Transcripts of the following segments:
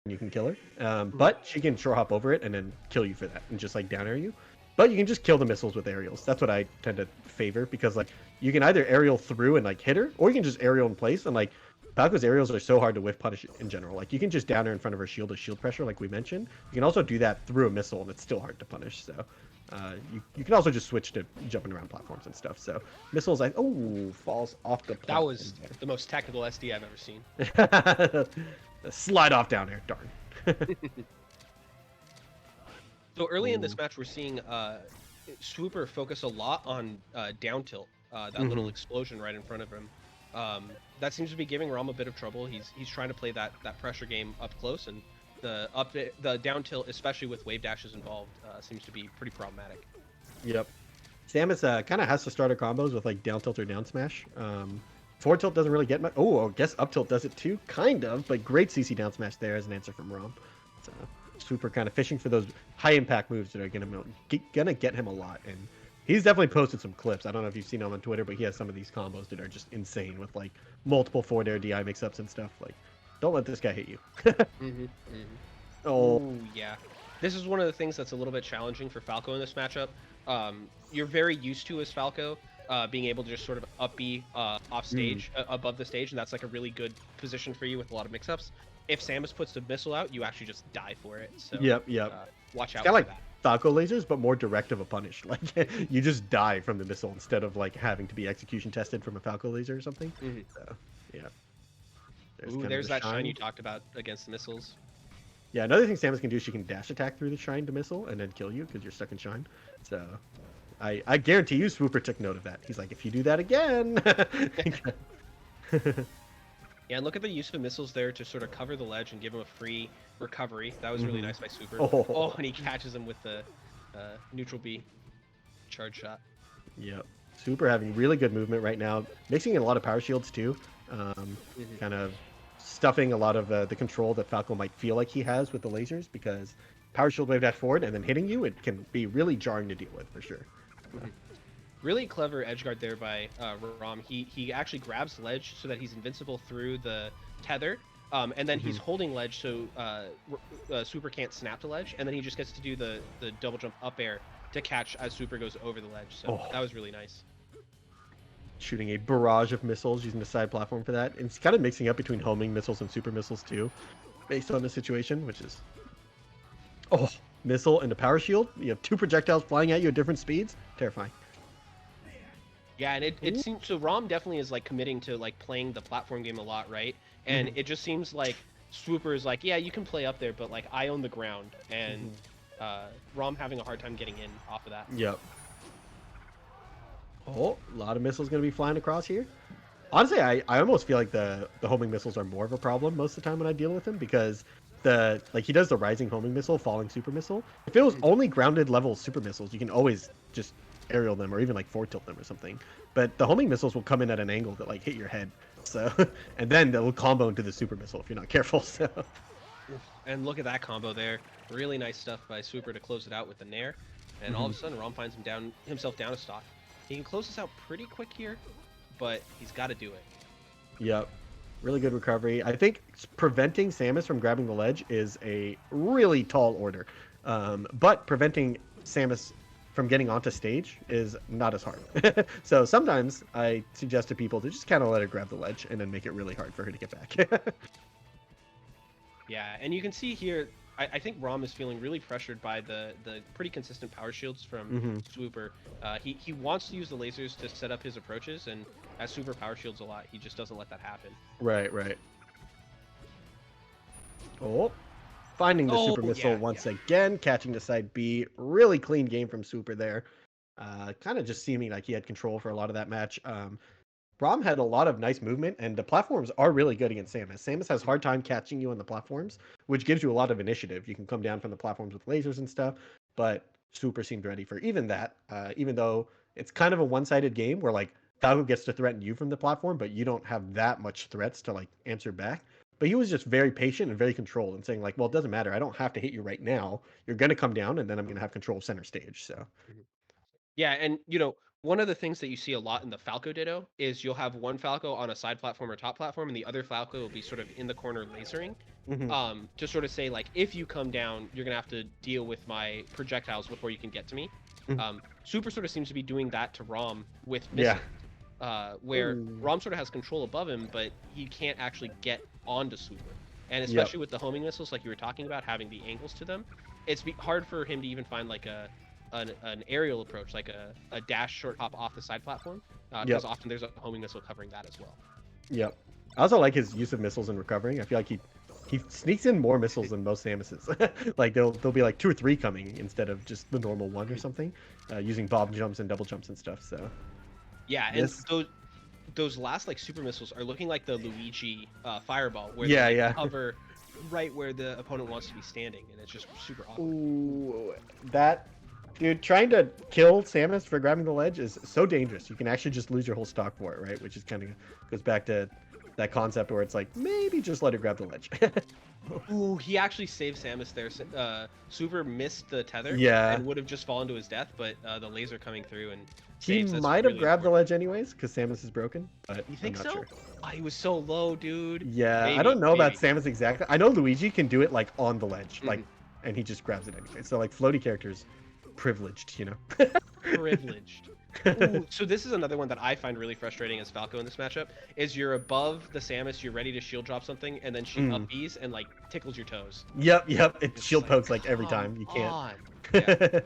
you can kill her. Mhm. But she can short hop over it and then kill you for that and just like down air you. But you can just kill the missiles with aerials. That's what I tend to favor because like you can either aerial through and like hit her, or you can just aerial in place. And like Falco's aerials are so hard to whiff punish in general. Like you can just down her in front of her shield with shield pressure, like we mentioned. You can also do that through a missile, and it's still hard to punish. So you can also just switch to jumping around platforms and stuff. So missiles, falls off the That was platform the most technical SD I've ever seen. there. Slide off down there, darn. So early in this Ooh. match, we're seeing Swooper focus a lot on down tilt, that little Mm-hmm. explosion right in front of him. That seems to be giving Rom a bit of trouble. He's trying to play that pressure game up close, and the down tilt, especially with wave dashes involved, seems to be pretty problematic. Yep. Samus kind of has to start her combos with like down tilt or down smash. Forward tilt doesn't really get much. Oh, I guess up tilt does it too, kind of. But great CC down smash there as an answer from Rom. So Super kind of fishing for those high impact moves that are gonna get him a lot. And he's definitely posted some clips. I don't know if you've seen him on Twitter, but he has some of these combos that are just insane with like multiple forward air DI mix ups and stuff. Like, don't let this guy hit you. Mm-hmm. Oh. Ooh, yeah. This is one of the things that's a little bit challenging for Falco in this matchup. You're very used to as Falco being able to just sort of up B off stage, above the stage, and that's like a really good position for you with a lot of mix-ups. If Samus puts the missile out, you actually just die for it. So Yep. watch It's out kind of for like that. Falco lasers, but more direct of a punish. Like you just die from the missile instead of like having to be execution tested from a Falco laser or something. Mm-hmm. So yeah, there's Ooh, kind of there's the that shine you shine. talked about against the missiles. Yeah, another thing Samus can do is she can dash attack through the shine to missile and then kill you because you're stuck in shine. So I guarantee you, Swooper took note of that. He's like, if you do that again. Yeah, and look at the use of missiles there to sort of cover the ledge and give him a free recovery. That was really Mhm. nice by Super. Oh, Oh, and he catches him with the neutral B charge shot. yep. Super having really good movement right now, mixing in a lot of power shields too. Mm-hmm. Kind of stuffing a lot of the control that Falco might feel like he has with the lasers because power shield wave dash forward and then hitting you, it can be really jarring to deal with for sure. Mm-hmm. Really clever edge guard there by Rom. He actually grabs ledge so that he's invincible through the tether, and then he's holding ledge so Super can't snap to ledge, and then he just gets to do the double jump up air to catch as Super goes over the ledge. So Oh, that was really nice. shooting a barrage of missiles using the side platform for that. And it's kind of mixing up between homing missiles and super missiles too, based on the situation, which is missile and a power shield. You have two projectiles flying at you at different speeds. Terrifying. Yeah, and it seems so. Rom definitely is like committing to like playing the platform game a lot, right? And it just seems like Swooper is like, yeah, you can play up there, but like I own the ground, and Rom having a hard time getting in off of that. Yep. Oh, a lot of missiles going to be flying across here. Honestly, I almost feel like the homing missiles are more of a problem most of the time when I deal with him because he does the rising homing missile, falling super missile. If it was only grounded level super missiles, you can always just aerial them or even like forward tilt them or something. But the homing missiles will come in at an angle that like hit your head. So and then they'll combo into the super missile if you're not careful. So And look at that combo there. Really nice stuff by Swooper to close it out with the Nair. And all of a sudden, Rom finds himself down a stock. He can close this out pretty quick here, but he's got to do it. yep. Really good recovery. I think preventing Samus from grabbing the ledge is a really tall order. But preventing Samus from getting onto stage is not as hard. So sometimes I suggest to people to just kind of let her grab the ledge and then make it really hard for her to get back. Yeah, and you can see here, I think Rom is feeling really pressured by the pretty consistent power shields from Swooper. He wants to use the lasers to set up his approaches, and as Swooper power shields a lot, he just doesn't let that happen. Right. Oh, finding the super missile once again, catching the side B. Really clean game from Super there. Kind of just seeming like he had control for a lot of that match. Braum had a lot of nice movement, and the platforms are really good against Samus. Samus has hard time catching you on the platforms, which gives you a lot of initiative. You can come down from the platforms with lasers and stuff, but Super seemed ready for even that. Even though it's kind of a one-sided game where like Falco gets to threaten you from the platform, but you don't have that much threats to like answer back. But he was just very patient and very controlled and saying like, well, it doesn't matter. I don't have to hit you right now. You're gonna come down, and then I'm gonna have control of center stage. So Yeah, and one of the things that you see a lot in the Falco Ditto is you'll have one Falco on a side platform or top platform, and the other Falco will be sort of in the corner lasering. Hmm. To sort of say like, if you come down, you're gonna have to deal with my projectiles before you can get to me. Hmm. Super sort of seems to be doing that to Rom with Yeah. missiles, where Ooh. Rom sort of has control above him, but he can't actually get onto Super. And Yep. especially with the homing missiles, like you were talking about, having the angles to them, it's hard for him to even find like an aerial approach, like a dash short hop off the side platform, because often there's a homing missile covering that as well. Yep. I also like his use of missiles and recovering. I feel like he sneaks in more missiles than most Samuses. Like there'll be like 2 or 3 coming instead of just the normal one or something, using bob jumps and double jumps and stuff. So yeah, this... and those last like super missiles are looking like the Luigi fireball, where yeah, they yeah. cover right where the opponent wants to be standing, and it's just super awkward. Ooh, that dude, trying to kill Samus for grabbing the ledge is so dangerous. You can actually just lose your whole stock for it, right? Which is kind of goes back to that concept where it's like, maybe just let her grab the ledge. Ooh, he actually saved Samus there. Super missed the tether, Yeah. and would have just fallen to his death, but the laser coming through and He saves. That's might have really grabbed the important. ledge anyways, because Samus is broken, but You think I'm not so? sure. Oh, he was so low, dude. Yeah, I Maybe, don't know about maybe. Samus exactly. I know Luigi can do it like on the ledge, like, Mhm. and he just grabs it anyway. So like floaty characters, privileged, you know. Privileged. Ooh, so this is another one that I find really frustrating as Falco in this matchup, is you're above the Samus, you're ready to shield drop something, and then she up Bs and like tickles your toes. Yep. It It's shield like, pokes like every come time. You can't. on. Yeah.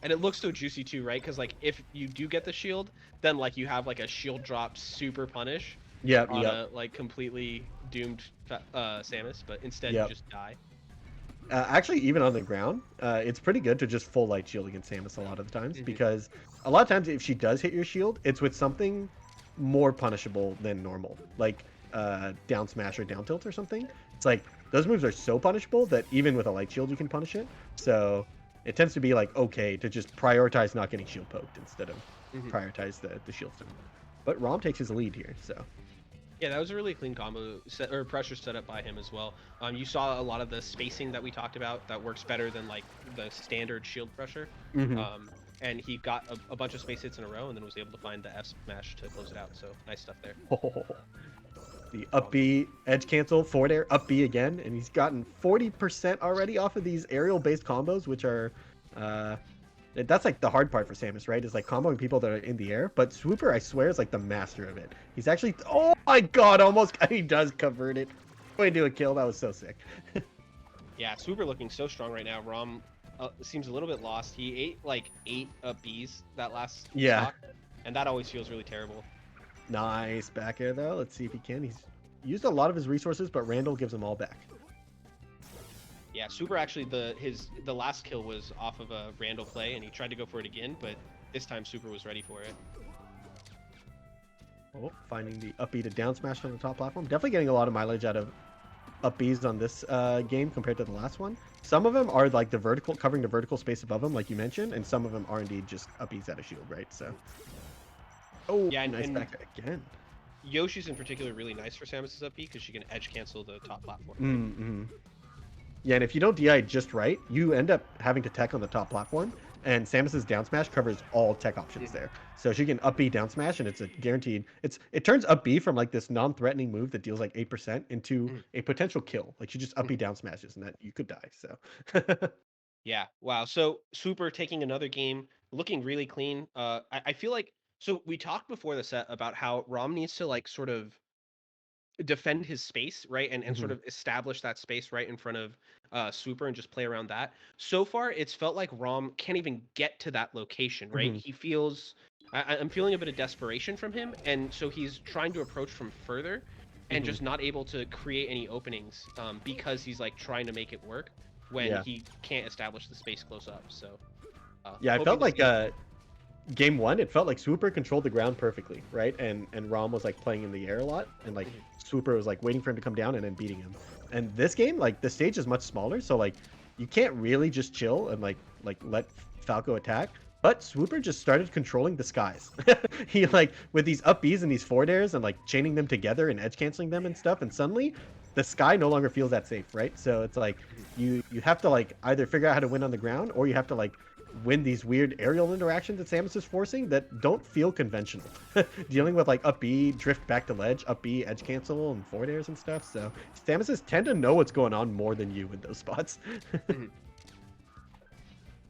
And it looks so juicy too, right? Because like if you do get the shield, then like you have like a shield drop super punish Yep. on a like completely doomed Samus, but instead you just die. Actually, even on the ground, it's pretty good to just full light shield against Samus a lot of the times, Mhm. because a lot of times if she does hit your shield, it's with something more punishable than normal, like down smash or down tilt or something. It's like those moves are so punishable that even with a light shield you can punish it. So it tends to be like okay to just prioritize not getting shield poked instead of prioritize the shield stun. But Rom takes his lead here, so. Yeah, that was a really clean combo set or pressure set up by him as well. You saw a lot of the spacing that we talked about that works better than like the standard shield pressure. And he got a bunch of space hits in a row and then was able to find the F smash to close it out. So nice stuff there. The up B edge cancel forward air up B again, and he's gotten 40% already off of these aerial based combos, which are that's like the hard part for Samus, right? Is like comboing people that are in the air. But SWOOPER, I swear, is like the master of it. He's actually, oh my god, almost he does convert it into a kill. That was so sick. Yeah, SWOOPER looking so strong right now. Rom seems a little bit lost. He ate like 8 up Bs that last stock, and that always feels really terrible. Nice back air though. Let's see if he can. He's used a lot of his resources, but Randall gives them all back. Yeah, SWOOPER actually the last kill was off of a Randall play, and he tried to go for it again, but this time SWOOPER was ready for it. Oh, finding the up B to down smash on the top platform. Definitely getting a lot of mileage out of up Bs on this game compared to the last one. Some of them are like the vertical, covering the vertical space above them, like you mentioned, and some of them are indeed just up Bs out of shield, right? So. Oh, yeah, nice back again. Yoshi's in particular really nice for Samus's up B because she can edge cancel the top platform. Yeah, and if you don't DI just right, you end up having to tech on the top platform, and Samus's down smash covers all tech options there. So she can up B down smash, and it's a guaranteed. It turns up B from like this non-threatening move that deals like 8% into a potential kill. Like she just up B down smashes, and that you could die. So. Yeah. Wow. So SWOOPER taking another game, looking really clean. I feel like so we talked before the set about how Rom needs to like sort of defend his space, right? And sort of establish that space right in front of SWOOPER and just play around that. So far, it's felt like Rom can't even get to that location, right? He feels I'm feeling a bit of desperation from him, and so he's trying to approach from further and just not able to create any openings because he's like trying to make it work when he can't establish the space close up. So yeah, I felt like game 1, it felt like SWOOPER controlled the ground perfectly, right? And Rom was like playing in the air a lot, and like SWOOPER was like waiting for him to come down and then beating him. And this game, like the stage is much smaller, so like you can't really just chill and like let Falco attack. But SWOOPER just started controlling the skies. He like with these up Bs and these forward airs and like chaining them together and edge canceling them and stuff, and suddenly the sky no longer feels that safe, right? So it's like you have to like either figure out how to win on the ground, or you have to like win these weird aerial interactions that Samus is forcing that don't feel conventional. Dealing with like up B, drift back to ledge, up B, edge cancel, and forward airs and stuff. So Samuses tend to know what's going on more than you in those spots.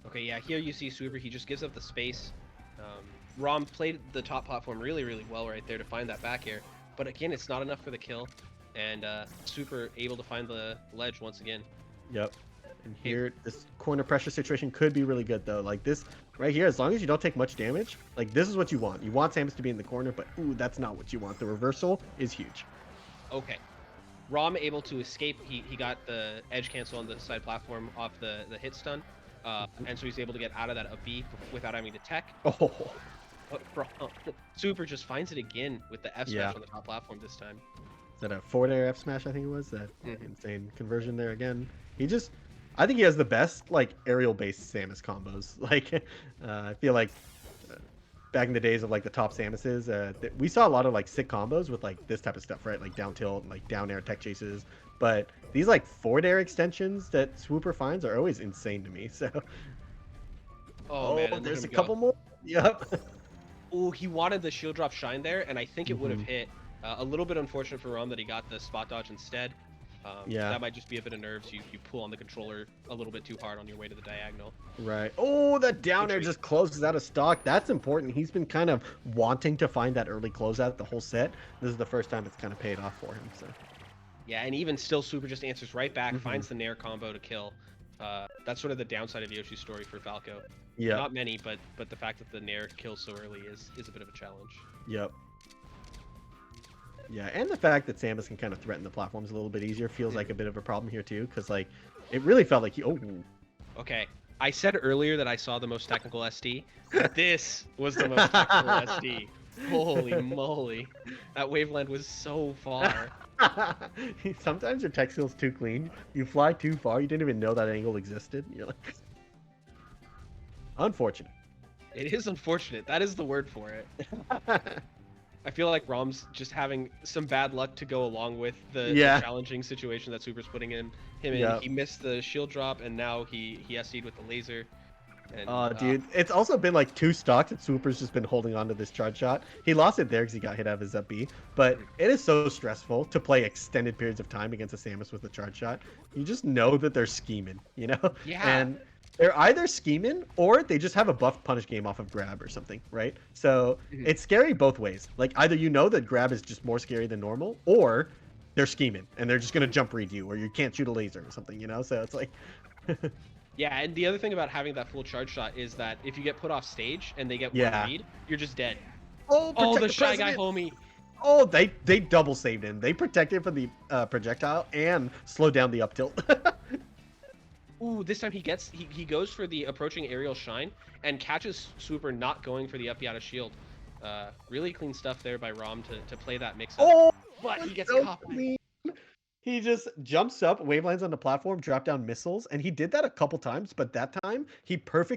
Okay, yeah, here you see SWOOPER, he just gives up the space. Rom played the top platform really, really well right there to find that back air. But again, it's not enough for the kill. And SWOOPER able to find the ledge once again. Yep. And here, this corner pressure situation could be really good, though. Like this right here, as long as you don't take much damage, like this is what you want. You want Samus to be in the corner, but ooh, that's not what you want. The reversal is huge. Okay. Rom able to escape. He got the edge cancel on the side platform off the hit stun. And so he's able to get out of that up B without having to tech. Oh. But SWOOPER just finds it again with the F smash on the top platform this time. Is that a forward air F smash, I think it was? That insane conversion there again. I think he has the best like aerial based Samus combos. Like I feel like back in the days of like the top Samuses, we saw a lot of like sick combos with like this type of stuff, right? Like down tilt, like down air tech chases. But these like forward air extensions that SWOOPER finds are always insane to me. So man, there's a couple more. Yep. Oh, he wanted the shield drop shine there, and I think it would have hit. A little bit unfortunate for Rom that he got the spot dodge instead. That might just be a bit of nerves. You pull on the controller a little bit too hard on your way to the diagonal. Right. Oh, that down air just closes out of stock. That's important. He's been kind of wanting to find that early closeout the whole set. This is the first time it's kind of paid off for him. So. Yeah, and even still, SWOOPER just answers right back, finds the Nair combo to kill. That's sort of the downside of Yoshi's story for Falco. Yeah. Not many, but the fact that the Nair kills so early is a bit of a challenge. Yep. Yeah, and the fact that Samus can kind of threaten the platforms a little bit easier feels like a bit of a problem here too, because like it really felt like Okay, I said earlier that I saw the most technical SD. This was the most technical SD. Holy moly, that waveland was so far. Sometimes your tech skill's too clean. You fly too far. You didn't even know that angle existed. You're like, unfortunate. It is unfortunate. That is the word for it. I feel like Rom's just having some bad luck to go along with the challenging situation that SWOOPER's putting him in. He missed the shield drop, and now he SD'd with the laser. And, dude, it's also been like 2 stocks that SWOOPER's just been holding on to this charge shot. He lost it there because he got hit out of his up B, but it is so stressful to play extended periods of time against a Samus with a charge shot. You just know that they're scheming, you know? Yeah. And they're either scheming or they just have a buffed punish game off of grab or something, right? So it's scary both ways. Like either you know that grab is just more scary than normal, or they're scheming and they're just gonna jump read you, or you can't shoot a laser or something, you know? So it's like yeah, and the other thing about having that full charge shot is that if you get put off stage and they get one read, you're just dead. Oh, the Shy Guy homie. Oh, they double saved him. They protected from the projectile and slowed down the up tilt. Ooh, this time he goes for the approaching aerial shine and catches SWOOPER not going for the up out of shield. Really clean stuff there by Rom to play that mix up. Oh, but he gets caught. He just jumps up, wavelands on the platform, drop down missiles, and he did that a couple times, but that time he perfect